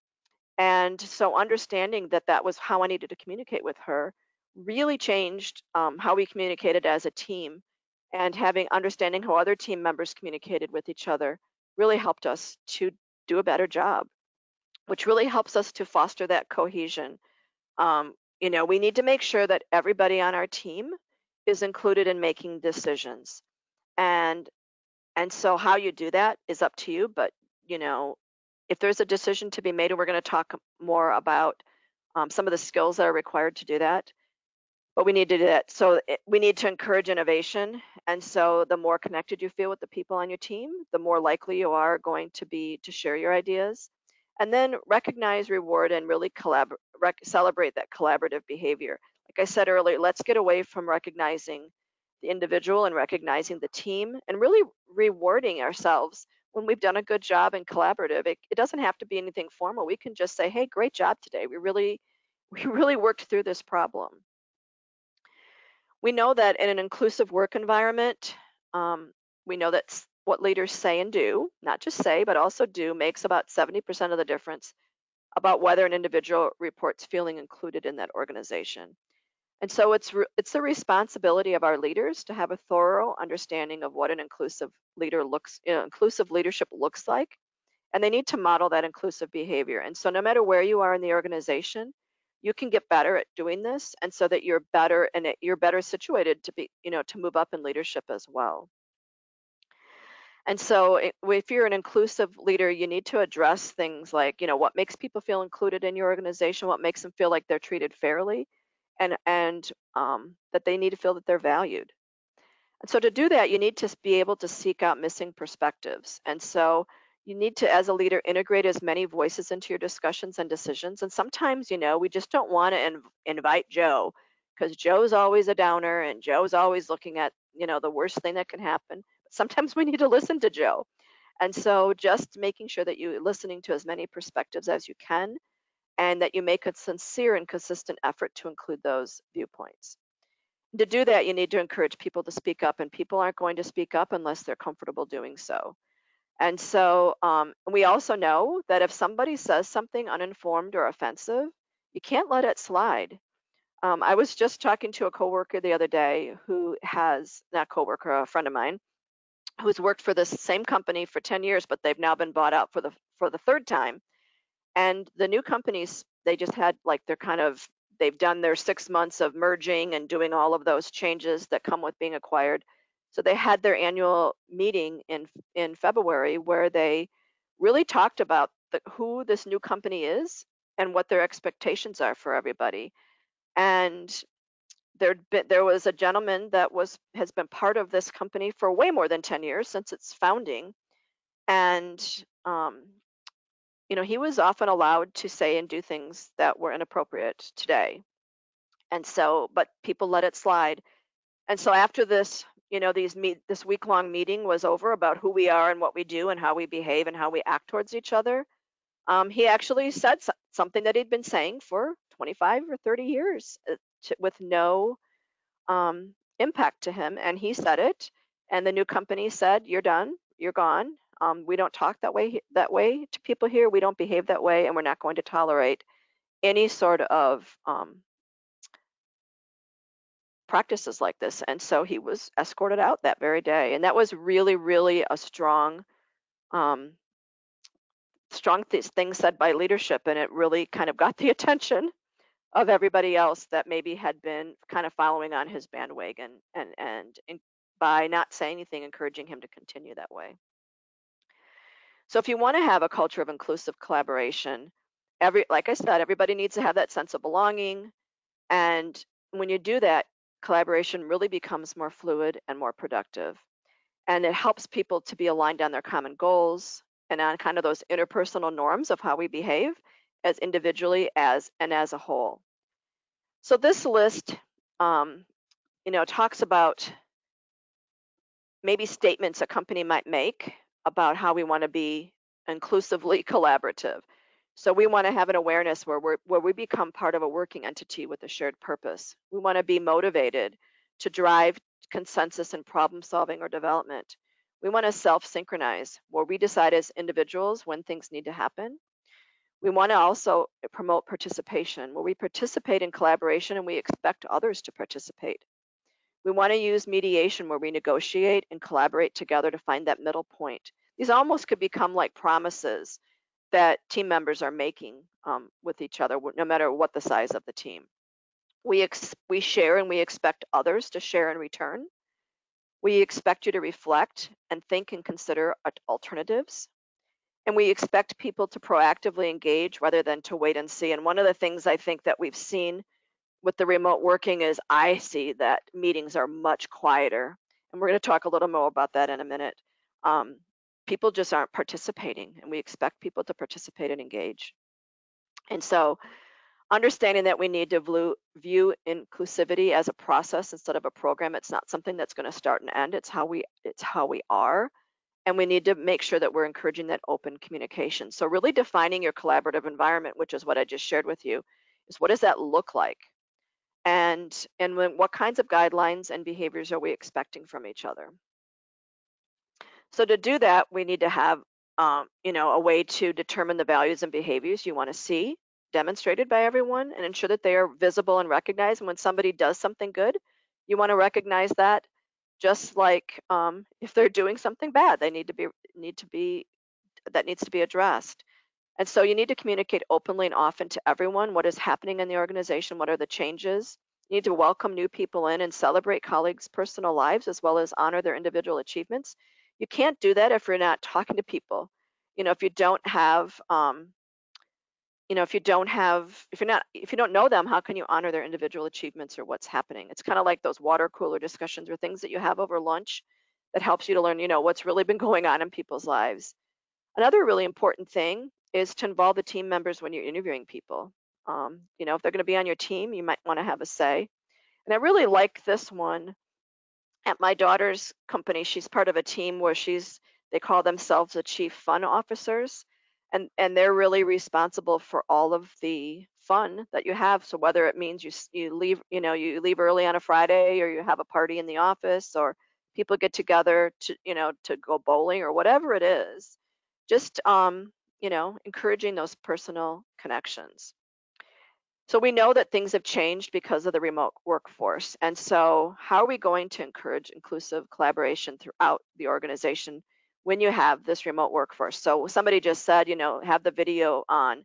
And so understanding that that was how I needed to communicate with her really changed how we communicated as a team. And having understanding how other team members communicated with each other really helped us to do a better job, which really helps us to foster that cohesion. We need to make sure that everybody on our team is included in making decisions. And so how you do that is up to you, but you know, if there's a decision to be made, and we're going to talk more about some of the skills that are required to do that, but we need to do that. So we need to encourage innovation. And so the more connected you feel with the people on your team, the more likely you are going to be to share your ideas. And then recognize, reward, and really celebrate that collaborative behavior. Like I said earlier, let's get away from recognizing the individual and recognizing the team and really rewarding ourselves when we've done a good job in collaborative. It doesn't have to be anything formal. We can just say, hey, great job today. We really worked through this problem. We know that in an inclusive work environment, we know that what leaders say and do, not just say, but also do, makes about 70% of the difference about whether an individual reports feeling included in that organization. And so it's the responsibility of our leaders to have a thorough understanding of what an inclusive leadership looks like, and they need to model that inclusive behavior. And so no matter where you are in the organization, you can get better at doing this, and so that you're better situated to to move up in leadership as well. And so if you're an inclusive leader, you need to address things like, what makes people feel included in your organization, what makes them feel like they're treated fairly, and that they need to feel that they're valued. And so to do that, you need to be able to seek out missing perspectives. And so you need to, as a leader, integrate as many voices into your discussions and decisions. And sometimes, we just don't want to invite Joe because Joe's always a downer and Joe's always looking at, the worst thing that can happen. But sometimes we need to listen to Joe. And so just making sure that you're listening to as many perspectives as you can and that you make a sincere and consistent effort to include those viewpoints. To do that, you need to encourage people to speak up, and people aren't going to speak up unless they're comfortable doing so. And so we also know that if somebody says something uninformed or offensive, you can't let it slide. I was just talking to a coworker the other day who has, not coworker, a friend of mine, who's worked for this same company for 10 years, but they've now been bought out for the third time. And the new companies, they just had like they've done their 6 months of merging and doing all of those changes that come with being acquired. So they had their annual meeting in February where they really talked about who this new company is and what their expectations are for everybody. And there was a gentleman that has been part of this company for way more than 10 years since its founding. And he was often allowed to say and do things that were inappropriate today. And so, but people let it slide. And so after this, this week-long meeting was over about who we are and what we do and how we behave and how we act towards each other, he actually said something that he'd been saying for 25 or 30 years with no impact to him. And he said it, and the new company said, "You're done. You're gone. We don't talk that way to people here. We don't behave that way, and we're not going to tolerate any sort of practices like this." And so he was escorted out that very day, and that was really, really a um, strong thing said by leadership, and it really kind of got the attention of everybody else that maybe had been kind of following on his bandwagon, and by not saying anything, encouraging him to continue that way. So if you want to have a culture of inclusive collaboration, like I said, everybody needs to have that sense of belonging. And when you do that, collaboration really becomes more fluid and more productive. And it helps people to be aligned on their common goals and on kind of those interpersonal norms of how we behave as individually and as a whole. So this list, talks about maybe statements a company might make about how we want to be inclusively collaborative. So we want to have an awareness where we become part of a working entity with a shared purpose. We want to be motivated to drive consensus in problem solving or development. We want to self-synchronize, where we decide as individuals when things need to happen. We want to also promote participation, where we participate in collaboration and we expect others to participate. We want to use mediation, where we negotiate and collaborate together to find that middle point. These almost could become like promises that team members are making with each other, no matter what the size of the team. We share and we expect others to share in return. We expect you to reflect and think and consider alternatives. And we expect people to proactively engage rather than to wait and see. And one of the things I think that we've seen with the remote working is I see that meetings are much quieter. And we're going to talk a little more about that in a minute. People just aren't participating, and we expect people to participate and engage. And so understanding that we need to view inclusivity as a process instead of a program. It's not something that's going to start and end. It's how we are. And we need to make sure that we're encouraging that open communication. So really defining your collaborative environment, which is what I just shared with you, is what does that look like? And what kinds of guidelines and behaviors are we expecting from each other? So to do that, we need to have a way to determine the values and behaviors you want to see demonstrated by everyone and ensure that they are visible and recognized. And when somebody does something good, you want to recognize that, just like if they're doing something bad, that needs to be addressed. And so you need to communicate openly and often to everyone what is happening in the organization, what are the changes. You need to welcome new people in and celebrate colleagues' personal lives as well as honor their individual achievements. You can't do that if you're not talking to people. If you don't have if you don't know them, how can you honor their individual achievements or what's happening? It's kind of like those water cooler discussions or things that you have over lunch that helps you to learn, what's really been going on in people's lives. Another really important thing is to involve the team members when you're interviewing people. If they're going to be on your team, you might want to have a say. And I really like this one at my daughter's company. She's part of a team where they call themselves the chief fun officers, and they're really responsible for all of the fun that you have. So whether it means you leave, you leave early on a Friday, or you have a party in the office, or people get together to go bowling or whatever it is, just encouraging those personal connections. So we know that things have changed because of the remote workforce. And so how are we going to encourage inclusive collaboration throughout the organization when you have this remote workforce? So somebody just said, have the video on.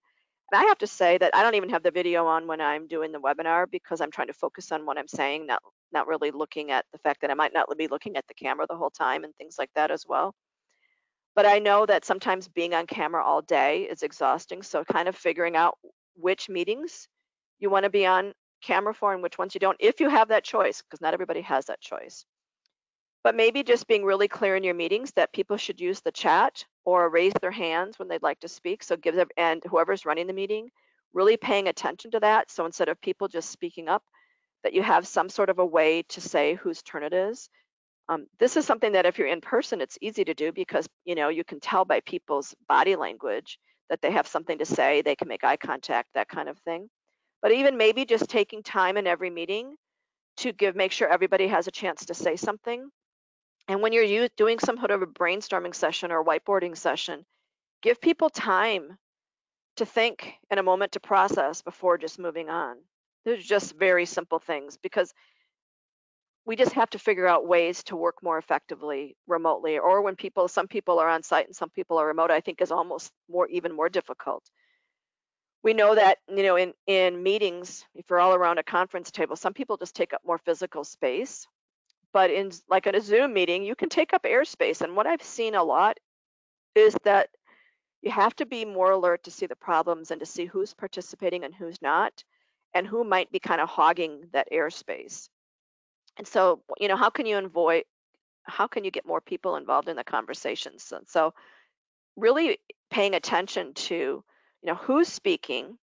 And I have to say that I don't even have the video on when I'm doing the webinar, because I'm trying to focus on what I'm saying, not really looking at the fact that I might not be looking at the camera the whole time and things like that as well. But I know that sometimes being on camera all day is exhausting. So kind of figuring out which meetings you want to be on camera for and which ones you don't, if you have that choice, because not everybody has that choice. But maybe just being really clear in your meetings that people should use the chat or raise their hands when they'd like to speak. So and whoever's running the meeting, really paying attention to that. So instead of people just speaking up, that you have some sort of a way to say whose turn it is. This is something that if you're in person, it's easy to do, because you can tell by people's body language that they have something to say, they can make eye contact, that kind of thing. But even maybe just taking time in every meeting to make sure everybody has a chance to say something. And when you're doing some sort of a brainstorming session or whiteboarding session, give people time to think and a moment to process before just moving on. They're just very simple things, because we just have to figure out ways to work more effectively remotely, or when some people are on site and some people are remote, I think is almost even more difficult. We know that, in meetings, if you're all around a conference table, some people just take up more physical space. But in like a Zoom meeting, you can take up airspace. And what I've seen a lot is that you have to be more alert to see the problems and to see who's participating and who's not, and who might be kind of hogging that airspace. And so, how can you get more people involved in the conversations? And so really paying attention to, who's speaking,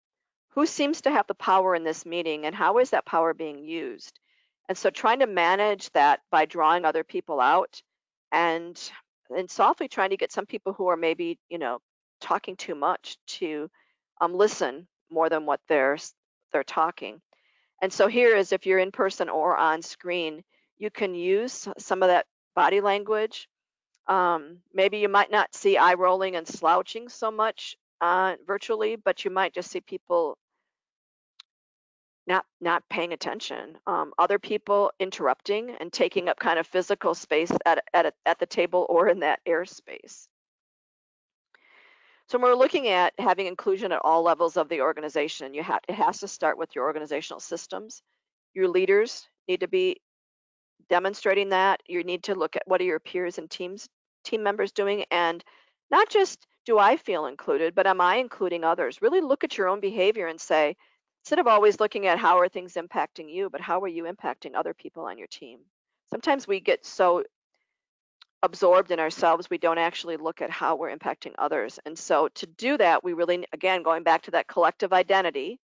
who seems to have the power in this meeting, and how is that power being used? And so trying to manage that by drawing other people out, and softly trying to get some people who are maybe, talking too much to listen more than what they're talking. And so here is, if you're in person or on screen, you can use some of that body language. Maybe you might not see eye rolling and slouching so much virtually, but you might just see people not paying attention. Other people interrupting and taking up kind of physical space at the table or in that airspace. So when we're looking at having inclusion at all levels of the organization, it has to start with your organizational systems. Your leaders need to be demonstrating that. You need to look at what are your peers and team members doing, and not just do I feel included, but am I including others? Really look at your own behavior and say, instead of always looking at how are things impacting you, but how are you impacting other people on your team? Sometimes we get so absorbed in ourselves, we don't actually look at how we're impacting others. And so to do that, we really, again, going back to that collective identity,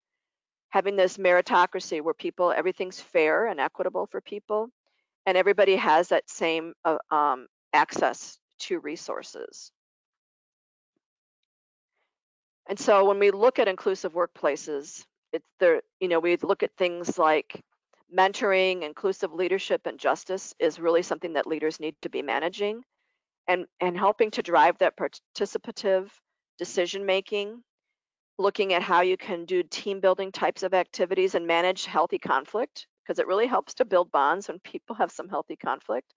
having this meritocracy where everything's fair and equitable for people, and everybody has that same access to resources. And so when we look at inclusive workplaces, we look at things like mentoring, inclusive leadership, and justice is really something that leaders need to be managing, and helping to drive that participative decision making, looking at how you can do team building types of activities and manage healthy conflict, because it really helps to build bonds when people have some healthy conflict,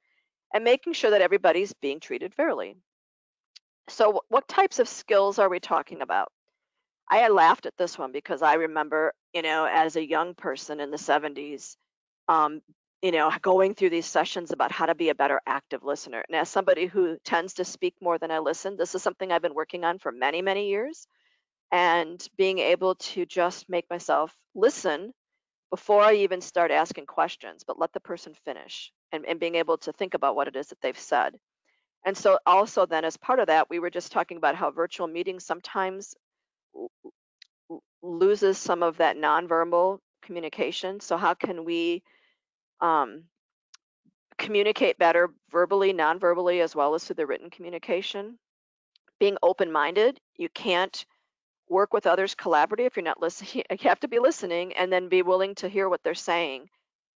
and making sure that everybody's being treated fairly. So what types of skills are we talking about? I laughed at this one because I remember, as a young person in the 70s, um, going through these sessions about how to be a better active listener. And as somebody who tends to speak more than I listen, this is something I've been working on for many, many years. and being able to just make myself listen before I even start asking questions, but let the person finish, and being able to think about what it is that they've said. And so also then as part of that, we were just talking about how virtual meetings sometimes loses some of that nonverbal communication. So how can we um, communicate better verbally, non-verbally, as well as through the written communication? Being open-minded, you can't work with others collaboratively if you're not listening. You have to be listening and then be willing to hear what they're saying.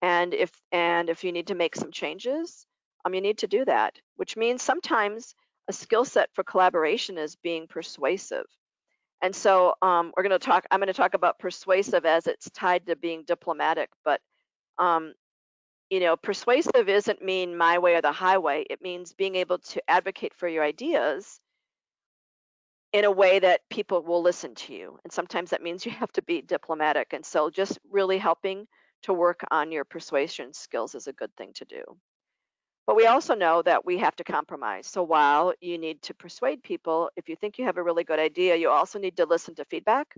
And if you need to make some changes, you need to do that, which means sometimes a skill set for collaboration is being persuasive. And so I'm going to talk about persuasive as it's tied to being diplomatic, but um, persuasive isn't mean my way or the highway. It means being able to advocate for your ideas in a way that people will listen to you. And sometimes that means you have to be diplomatic. And so just really helping to work on your persuasion skills is a good thing to do. But we also know that we have to compromise. So while you need to persuade people, if you think you have a really good idea, you also need to listen to feedback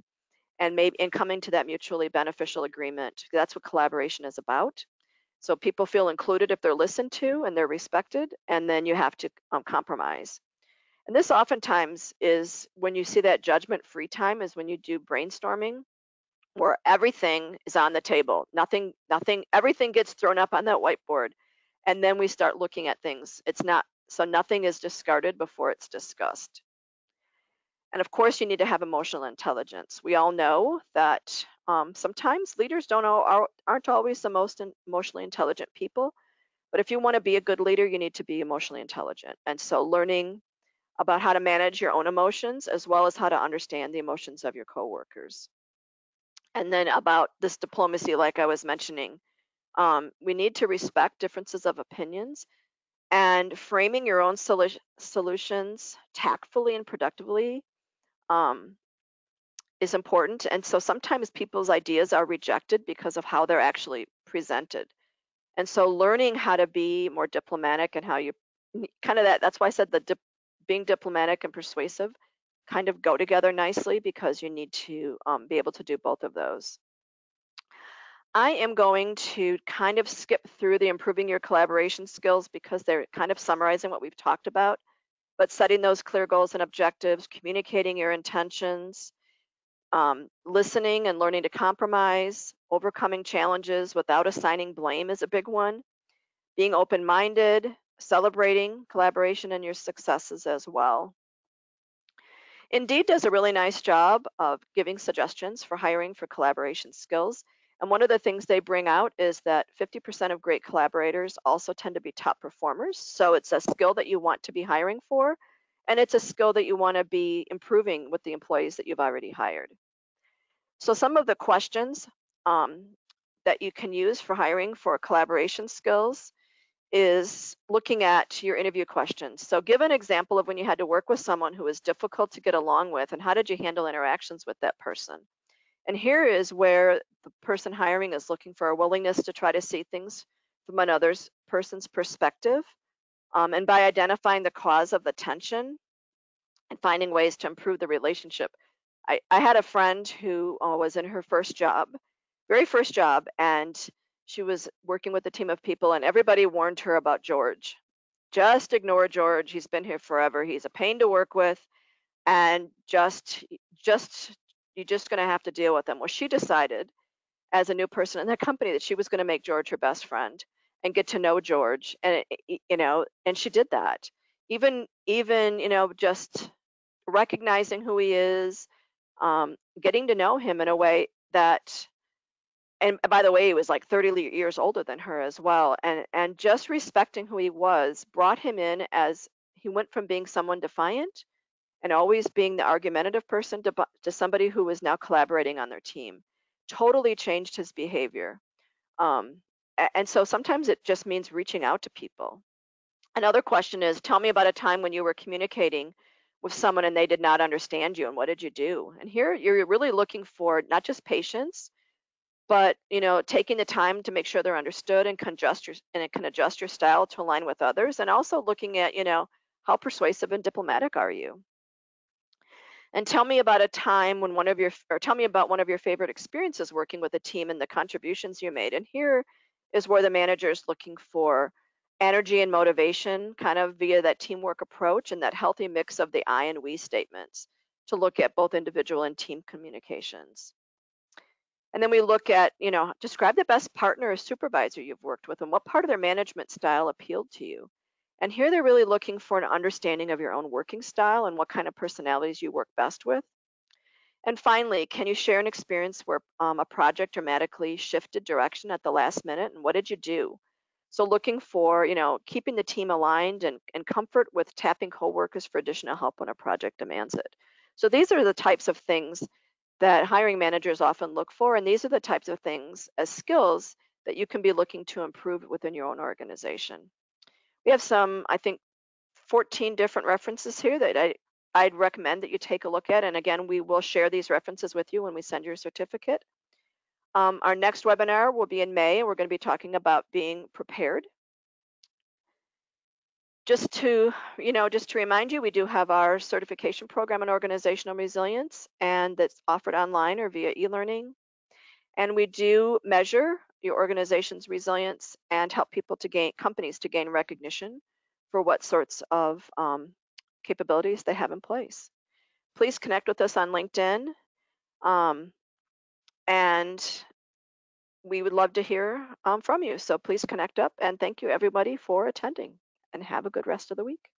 and maybe in coming to that mutually beneficial agreement. That's what collaboration is about. So people feel included if they're listened to and they're respected, and then you have to compromise. And this oftentimes is when you see that judgment-free time is when you do brainstorming, where everything is on the table. Everything gets thrown up on that whiteboard. And then we start looking at things. So nothing is discarded before it's discussed. And of course, you need to have emotional intelligence. We all know that sometimes leaders aren't always the most emotionally intelligent people. But if you want to be a good leader, you need to be emotionally intelligent. And so learning about how to manage your own emotions as well as how to understand the emotions of your coworkers. And then about this diplomacy, like I was mentioning, we need to respect differences of opinions and framing your own solutions tactfully and productively um, is important. And so sometimes people's ideas are rejected because of how they're actually presented. And so learning how to be more diplomatic and how you kind of that's why I said being diplomatic and persuasive kind of go together nicely because you need to be able to do both of those. I am going to kind of skip through the improving your collaboration skills because they're kind of summarizing what we've talked about, but setting those clear goals and objectives, communicating your intentions, listening and learning to compromise, overcoming challenges without assigning blame is a big one, being open-minded, celebrating collaboration and your successes as well. Indeed does a really nice job of giving suggestions for hiring for collaboration skills. And one of the things they bring out is that 50% of great collaborators also tend to be top performers. So it's a skill that you want to be hiring for, and it's a skill that you want to be improving with the employees that you've already hired. So some of the questions that you can use for hiring for collaboration skills is looking at your interview questions. So give an example of when you had to work with someone who was difficult to get along with, and how did you handle interactions with that person? And here is where the person hiring is looking for a willingness to try to see things from another person's perspective. And by identifying the cause of the tension and finding ways to improve the relationship. I had a friend who was in her first job, very first job, and she was working with a team of people, and everybody warned her about George. Just ignore George. He's been here forever. He's a pain to work with, and just you're just going to have to deal with him. Well, she decided as a new person in the company that she was going to make George her best friend and get to know George, and and she did that. Even just recognizing who he is, getting to know him in a way that, and by the way, he was like 30 years older than her as well, and just respecting who he was brought him in as he went from being someone defiant and always being the argumentative person to somebody who was now collaborating on their team. Totally changed his behavior. And so sometimes it just means reaching out to people. Another question is, tell me about a time when you were communicating with someone and they did not understand you, and what did you do? And here you're really looking for not just patience, but taking the time to make sure they're understood and it can adjust your style to align with others, and also looking at how persuasive and diplomatic are you. And tell me about a time when or tell me about one of your favorite experiences working with a team and the contributions you made. And here is where the manager is looking for energy and motivation, kind of via that teamwork approach and that healthy mix of the I and we statements to look at both individual and team communications. And then we look at, describe the best partner or supervisor you've worked with and what part of their management style appealed to you. And here they're really looking for an understanding of your own working style and what kind of personalities you work best with. And finally, can you share an experience where a project dramatically shifted direction at the last minute and what did you do? So looking for, keeping the team aligned and comfort with tapping coworkers for additional help when a project demands it. So these are the types of things that hiring managers often look for, and these are the types of things as skills that you can be looking to improve within your own organization. We have some, I think, 14 different references here that I'd recommend that you take a look at. And again, we will share these references with you when we send your certificate. Our next webinar will be in May, and we're going to be talking about being prepared. Just to remind you, we do have our certification program in organizational resilience, and that's offered online or via e-learning. And we do measure your organization's resilience and help companies to gain recognition for what sorts of capabilities they have in place. Please connect with us on LinkedIn, um, and we would love to hear from you. So please connect up, and thank you everybody for attending, and have a good rest of the week.